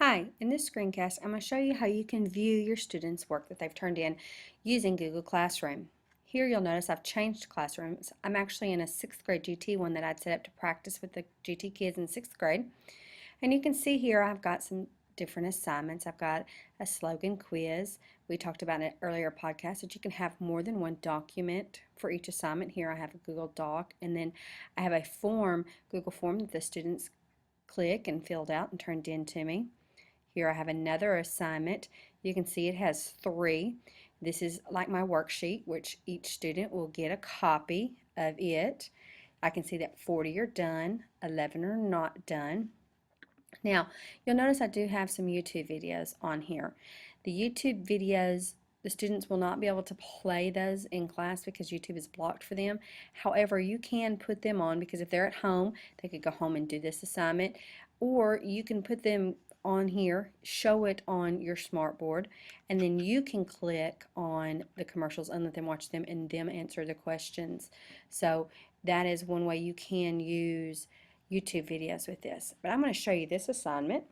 Hi, in this screencast, I'm going to show you how you can view your students' work that they've turned in using Google Classroom. Here you'll notice I've changed classrooms. I'm actually in a 6th grade GT, one that I'd set up to practice with the GT kids in 6th grade. And you can see here I've got some different assignments. I've got a slogan quiz. We talked about in an earlier podcast that you can have more than one document for each assignment. Here I have a Google Doc, and then I have a Google form that the students click and filled out and turned in to me. Here I have another assignment. You can see it has 3. This is like my worksheet, which each student will get a copy of it. I can see that 40 are done, 11 are not done. Now, you'll notice I do have some YouTube videos on here. The YouTube videos, the students will not be able to play those in class because YouTube is blocked for them. However, you can put them on because if they're at home, they could go home and do this assignment, or you can put them on here, show it on your smartboard, and then you can click on the commercials and let them watch them and them answer the questions. So that is one way you can use YouTube videos with this. But I'm going to show you this assignment.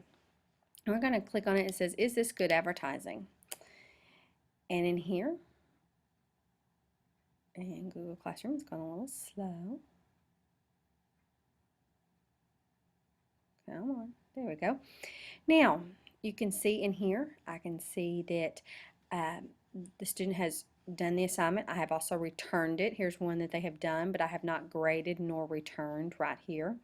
And we're going to click on it. It says, is this good advertising? And in here, and Google Classroom, it's going a little slow. Come on, there we go. Now, you can see in here, I can see that the student has done the assignment. I have also returned it. Here's one that they have done, but I have not graded nor returned right here.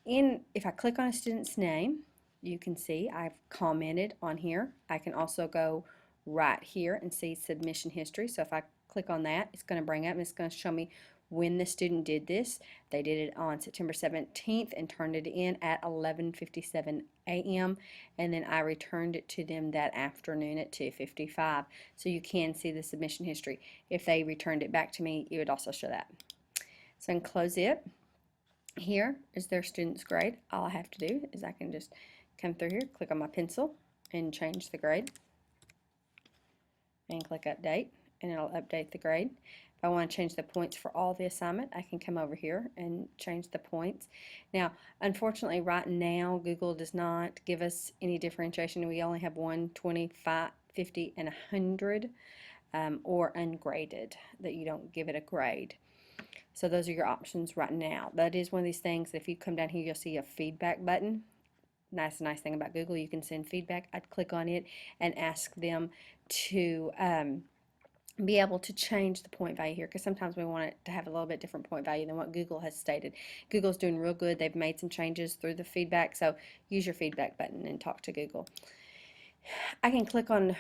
And if I click on a student's name, you can see I've commented on here. I can also go right here and see submission history. So if I click on that, it's going to bring up and it's going to show me when the student did this. They did it on September 17th and turned it in at 11:57 a.m. and then I returned it to them that afternoon at 2:55. So you can see the submission history. If they returned it back to me, it would also show that. So I can close it. Here is their student's grade. All I have to do is I can just come through here, click on my pencil, and change the grade. And click update, and it'll update the grade. If I want to change the points for all the assignment, I can come over here and change the points. Now, unfortunately, right now, Google does not give us any differentiation. We only have 1, 25, 50, and 100, or ungraded, that you don't give it a grade. So those are your options right now. That is one of these things, if you come down here, you'll see a feedback button. That's a nice thing about Google. You can send feedback. I'd click on it and ask them to be able to change the point value here, because sometimes we want it to have a little bit different point value than what Google has stated. Google's doing real good. They've made some changes through the feedback, so use your feedback button and talk to Google. I can click on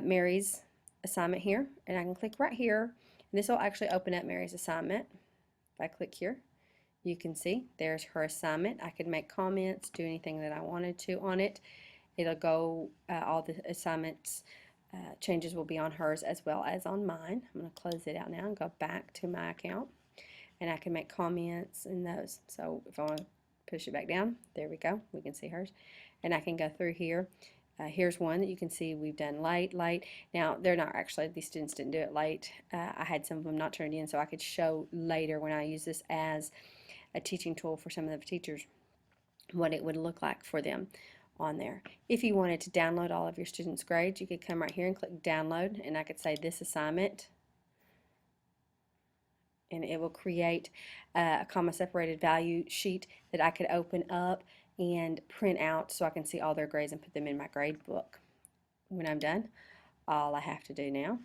Mary's assignment here, and I can click right here. And this will actually open up Mary's assignment. If I click here, you can see there's her assignment. I could make comments, do anything that I wanted to on it. It'll go, all the assignments changes will be on hers as well as on mine. I'm going to close it out now and go back to my account, and I can make comments in those. So if I want to push it back down, there we go. We can see hers, and I can go through here. Here's one that you can see we've done late. Now, they're not actually, these students didn't do it late. I had some of them not turned in, so I could show later when I use this as a teaching tool for some of the teachers what it would look like for them on there. If you wanted to download all of your students' grades, you could come right here and click download, and I could say this assignment, and it will create a comma separated value sheet that I could open up and print out so I can see all their grades and put them in my grade book. When I'm done, all I have to do now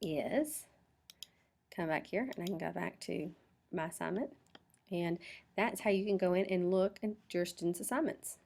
is come back here, and I can go back to my assignment, and that's how you can go in and look at your students' assignments.